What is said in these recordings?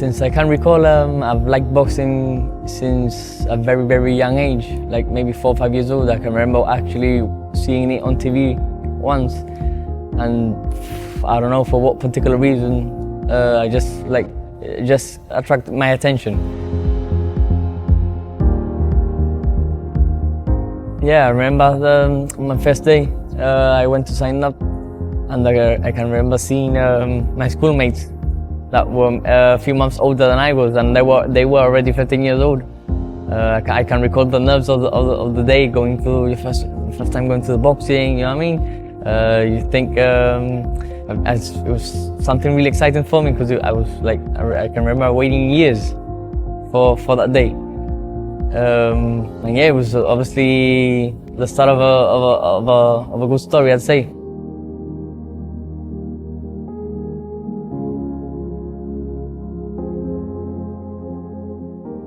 Since I can recall, I've liked boxing since a very, very young age, like maybe 4 or 5 years old. I can remember actually seeing it on TV once, and I don't know for what particular reason, it just attracted my attention. Yeah, I remember my first day, I went to sign up, and I can remember seeing my schoolmates that were a few months older than I was, and they were already 15 years old. I can recall the nerves of the day, going through your first time going to the boxing. You know what I mean? You think it was something really exciting for me, because I was like, I can remember waiting years for that day. And yeah, it was obviously the start of a good story, I'd say.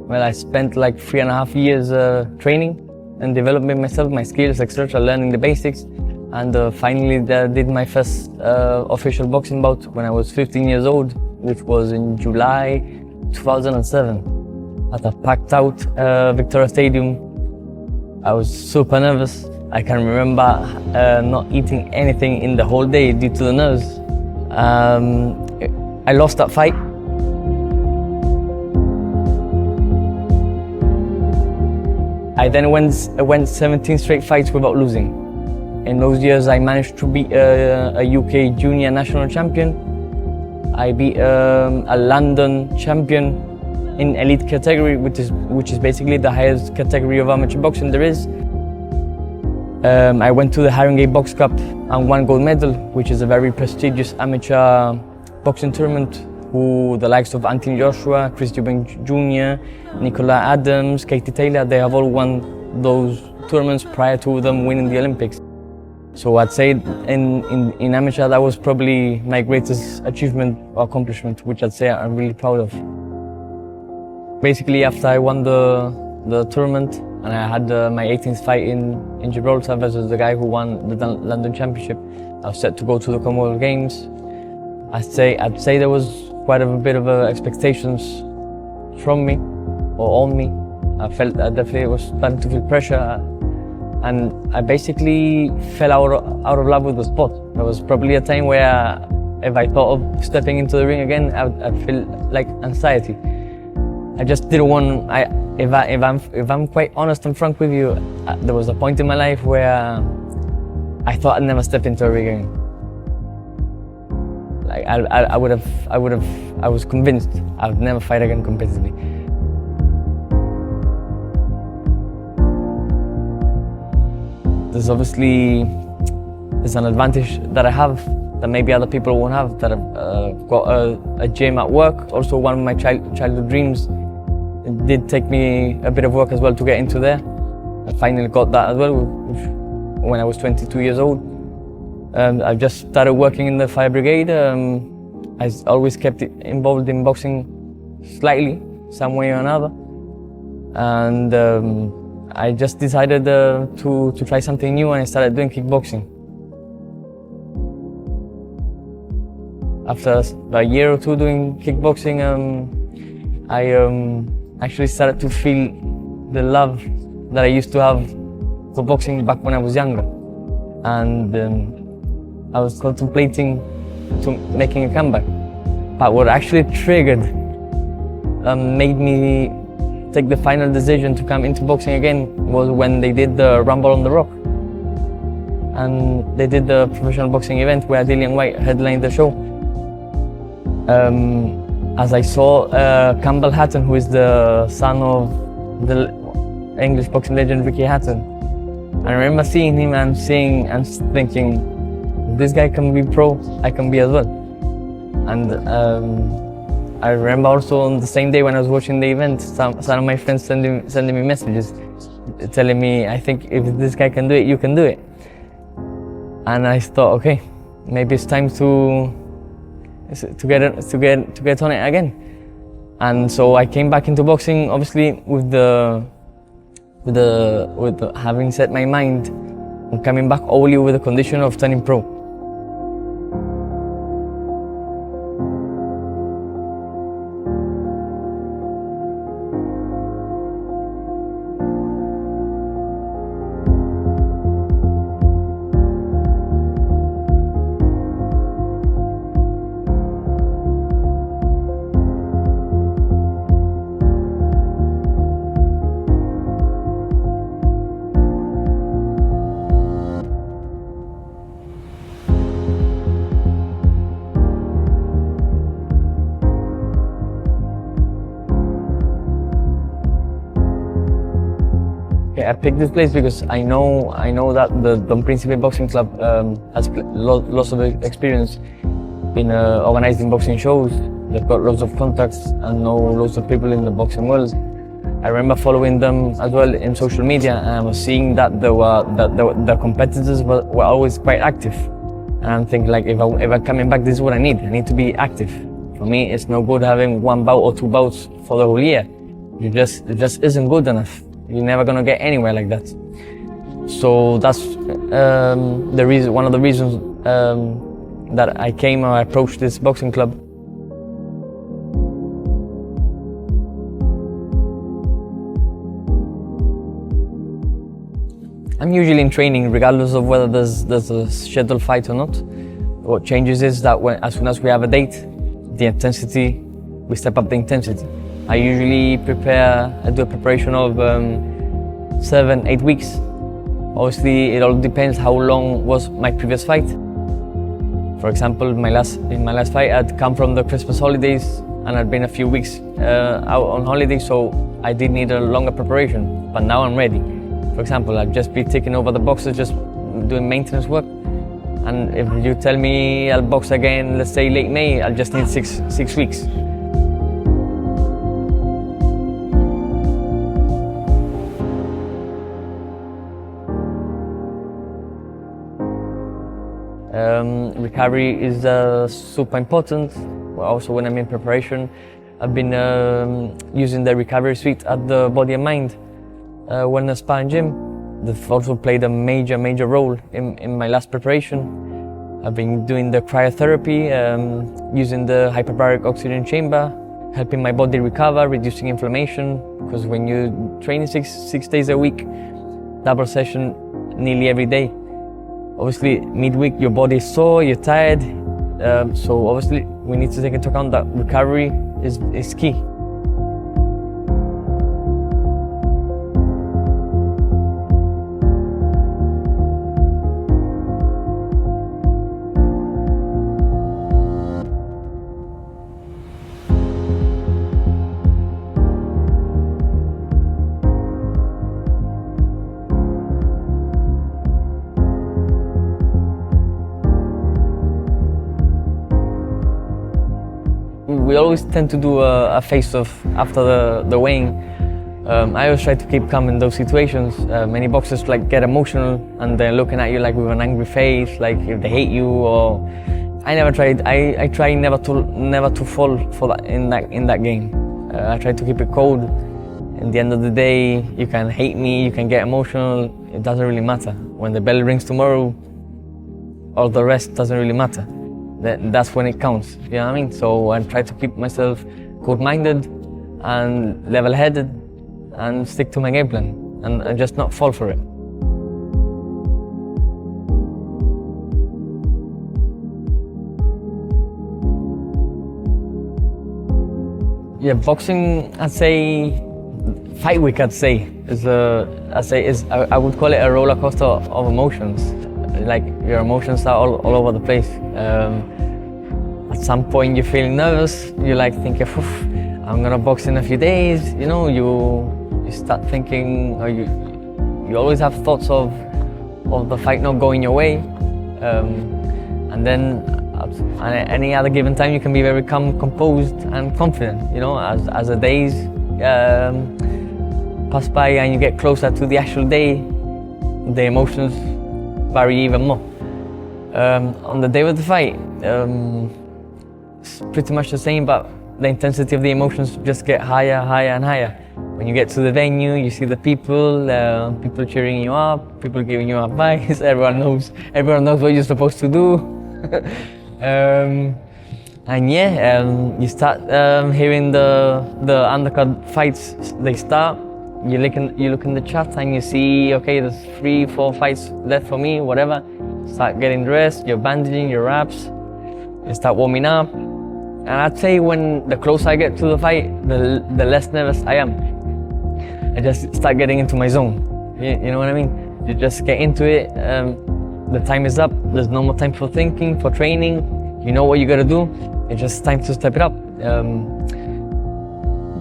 Well, I spent like 3.5 years training and developing myself, my skills, etc., learning the basics, and finally did my first official boxing bout when I was 15 years old, which was in July 2007 at a packed out Victoria Stadium. I was super nervous. I can remember not eating anything in the whole day due to the nerves. I lost that fight. I then went 17 straight fights without losing. In those years, I managed to beat a UK junior national champion. I beat a London champion in elite category, which is basically the highest category of amateur boxing there is. I went to the Haringey Box Cup and won gold medal, which is a very prestigious amateur boxing tournament, who the likes of Anthony Joshua, Chris Eubank Jr., Nicola Adams, Katie Taylor, they have all won those tournaments prior to them winning the Olympics. So I'd say in amateur, that was probably my greatest achievement or accomplishment, which I'd say I'm really proud of. Basically, after I won the tournament and I had my 18th fight in Gibraltar versus the guy who won the London Championship, I was set to go to the Commonwealth Games. I'd say there was quite a bit of expectations from me or on me. I definitely was starting to feel pressure, and I basically fell out of love with the sport. There was probably a time where if I thought of stepping into the ring again, I'd feel like anxiety. I just didn't want. If I'm quite honest and frank with you, there was a point in my life where I thought I'd never step into a ring again. Like I was convinced I would never fight again competitively. There's an advantage that I have that maybe other people won't have, that I've got a gym at work. Also, one of my childhood dreams. It did take me a bit of work as well to get into there. I finally got that as well when I was 22 years old. I've just started working in the fire brigade. I always kept it involved in boxing slightly, some way or another. And I just decided to try something new, and I started doing kickboxing. After a year or two doing kickboxing, I actually started to feel the love that I used to have for boxing back when I was younger. And I was contemplating making a comeback. But what actually triggered, made me take the final decision to come into boxing again, was when they did the Rumble on the Rock. And they did the professional boxing event where Dillian Whyte headlined the show. As I saw Campbell Hatton, who is the son of the English boxing legend Ricky Hatton. I remember seeing him and thinking, if this guy can be pro, I can be as well. And I remember also on the same day when I was watching the event, some of my friends sending me messages telling me, I think if this guy can do it, you can do it. And I thought, okay, maybe it's time to get on it again. And so I came back into boxing, obviously with having set my mind on coming back only with the condition of turning pro. Okay, I picked this place because I know that the Don Principe Boxing Club has lots of experience in organizing boxing shows. They've got lots of contacts and know lots of people in the boxing world. I remember following them as well in social media, and I was seeing that the competitors were always quite active. And I'm thinking, like, if I'm coming back, this is what I need. I need to be active. For me, it's no good having 1 bout or 2 bouts for the whole year. It just isn't good enough. You're never gonna get anywhere like that. So that's one of the reasons that I approached this boxing club. I'm usually in training regardless of whether there's a scheduled fight or not. What changes is that as soon as we have a date, we step up the intensity. I usually do a preparation of 7-8 weeks. Obviously, it all depends how long was my previous fight. For example, in my last fight, I'd come from the Christmas holidays and I'd been a few weeks out on holiday, so I did need a longer preparation, but now I'm ready. For example, I'd just be taking over the boxes, just doing maintenance work. And if you tell me I'll box again, let's say late May, I'll just need six weeks. Recovery is super important. Also, when I'm in preparation, I've been using the recovery suite at the Body and Mind Wellness Spa and Gym. They've also played a major role in my last preparation. I've been doing the cryotherapy, using the hyperbaric oxygen chamber, helping my body recover, reducing inflammation, because when you train 6 days a week, double session nearly every day, obviously midweek your body is sore, you're tired, so obviously we need to take into account that recovery is key. We always tend to do a face-off after the weighing. I always try to keep calm in those situations. Many boxers get emotional and they're looking at you like with an angry face, like if they hate you. Or I never tried. I try never to fall for that in that game. I try to keep it cold. In the end of the day, you can hate me, you can get emotional. It doesn't really matter. When the bell rings tomorrow, all the rest doesn't really matter. That's when it counts, you know what I mean? So I try to keep myself cold-minded and level-headed and stick to my game plan and just not fall for it. Yeah, boxing, I'd say, fight week, I would call it a roller coaster of emotions. Like your emotions are all over the place. At some point you're feeling nervous, you're like thinking, I'm gonna box in a few days, you know, you start thinking, or you always have thoughts of the fight not going your way. And then at any other given time you can be very calm, composed and confident, you know, as the days pass by and you get closer to the actual day, the emotions vary even more. On the day of the fight, it's pretty much the same, but the intensity of the emotions just get higher and higher. When you get to the venue, you see the people cheering you up, people giving you advice, everyone knows what you're supposed to do. And yeah, you start hearing the undercard fights, they start. You look in the chat and you see, okay, there's 3-4 fights left for me, whatever. Start getting dressed, you're bandaging, your wraps, you start warming up. And I'd say when the closer I get to the fight, the less nervous I am. I just start getting into my zone. You know what I mean? You just get into it, the time is up, there's no more time for thinking, for training. You know what you gotta do, it's just time to step it up.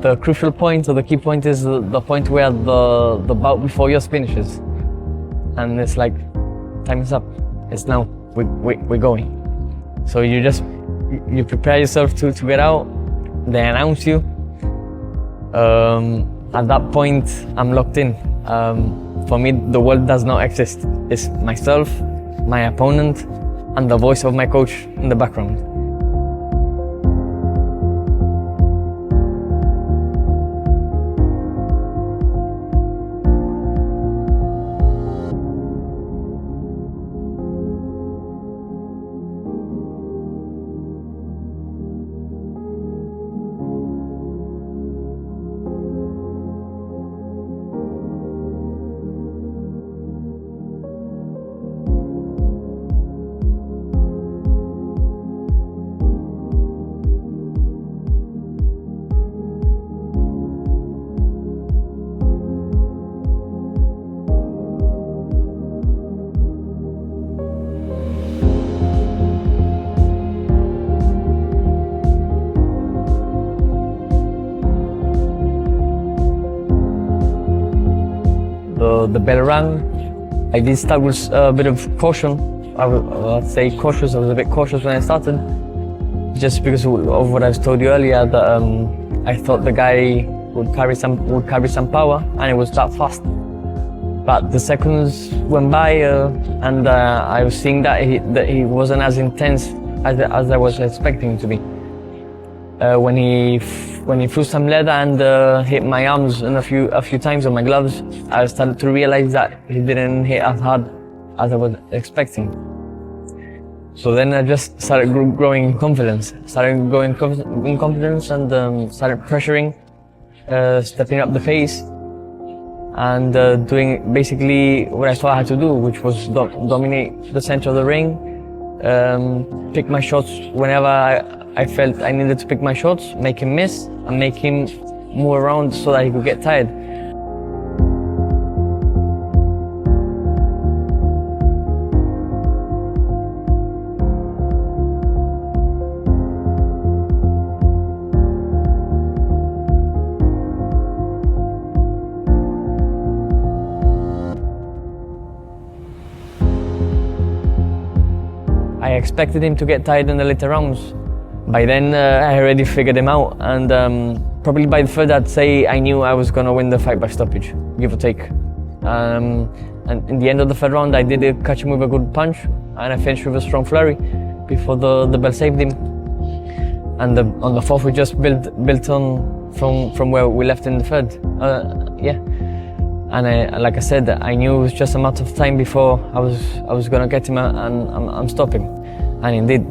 the crucial point or the key point is the point where the bout before yours finishes. And it's like, time is up. It's now. We're going. So you prepare yourself to get out. They announce you. At that point, I'm locked in. For me, the world does not exist. It's myself, my opponent, and the voice of my coach in the background. The bell rang. I did start with a bit of caution. I'd say cautious. I was a bit cautious when I started, just because of what I've told you earlier. That I thought the guy would carry some power, and it was that fast. But the seconds went by, and I was seeing that he wasn't as intense as I was expecting him to be. When he threw some leather and hit my arms and a few times on my gloves, I started to realize that he didn't hit as hard as I was expecting. So then I just started growing in confidence. Started growing in confidence and started pressuring, stepping up the pace, and doing basically what I thought I had to do, which was dominate the center of the ring, pick my shots whenever I felt I needed to pick my shots, make him miss, and make him move around so that he could get tired. I expected him to get tired in the later rounds. By then, I already figured him out, and probably by the third, I'd say I knew I was going to win the fight by stoppage, give or take. And in the end of the third round, I did catch him with a good punch, and I finished with a strong flurry before the bell saved him. And on the fourth, we just built on from where we left in the third. Yeah. And like I said, I knew it was just a matter of time before I was going to get him and stop him, and indeed.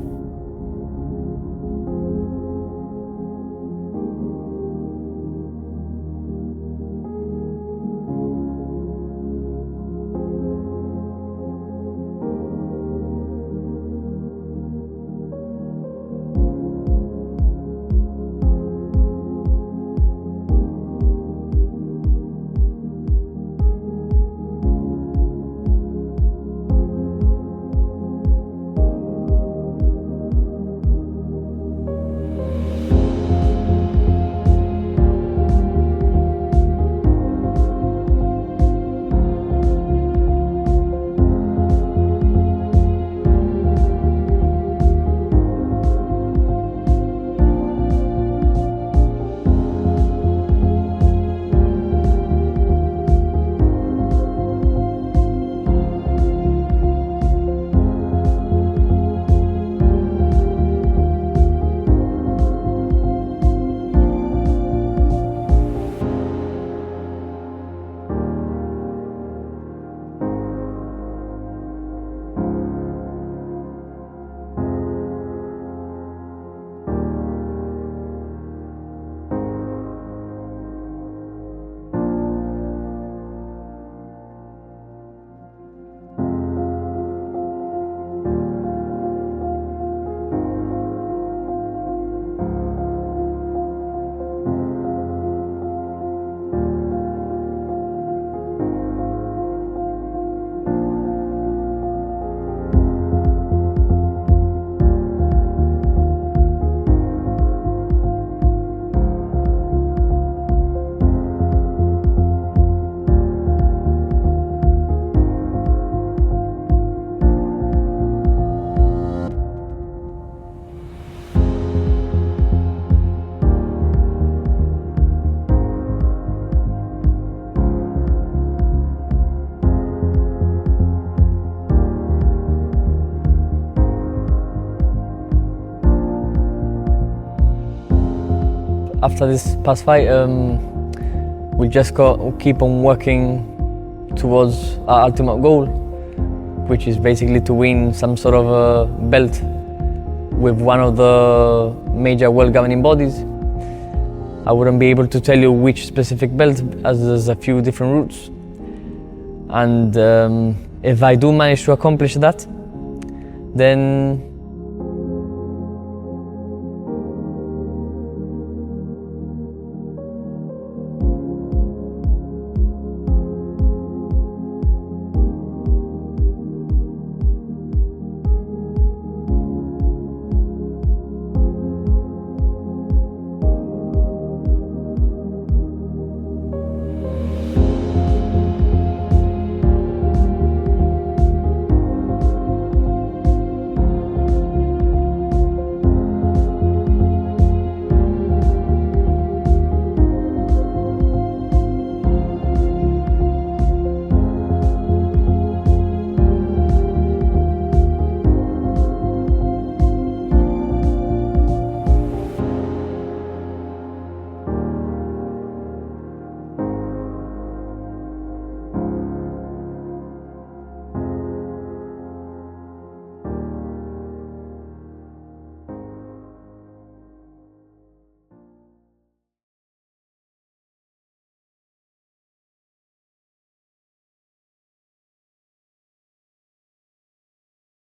after this past fight, we just keep on working towards our ultimate goal, which is basically to win some sort of a belt with one of the major world governing bodies. I wouldn't be able to tell you which specific belt, as there's a few different routes. And if I do manage to accomplish that, then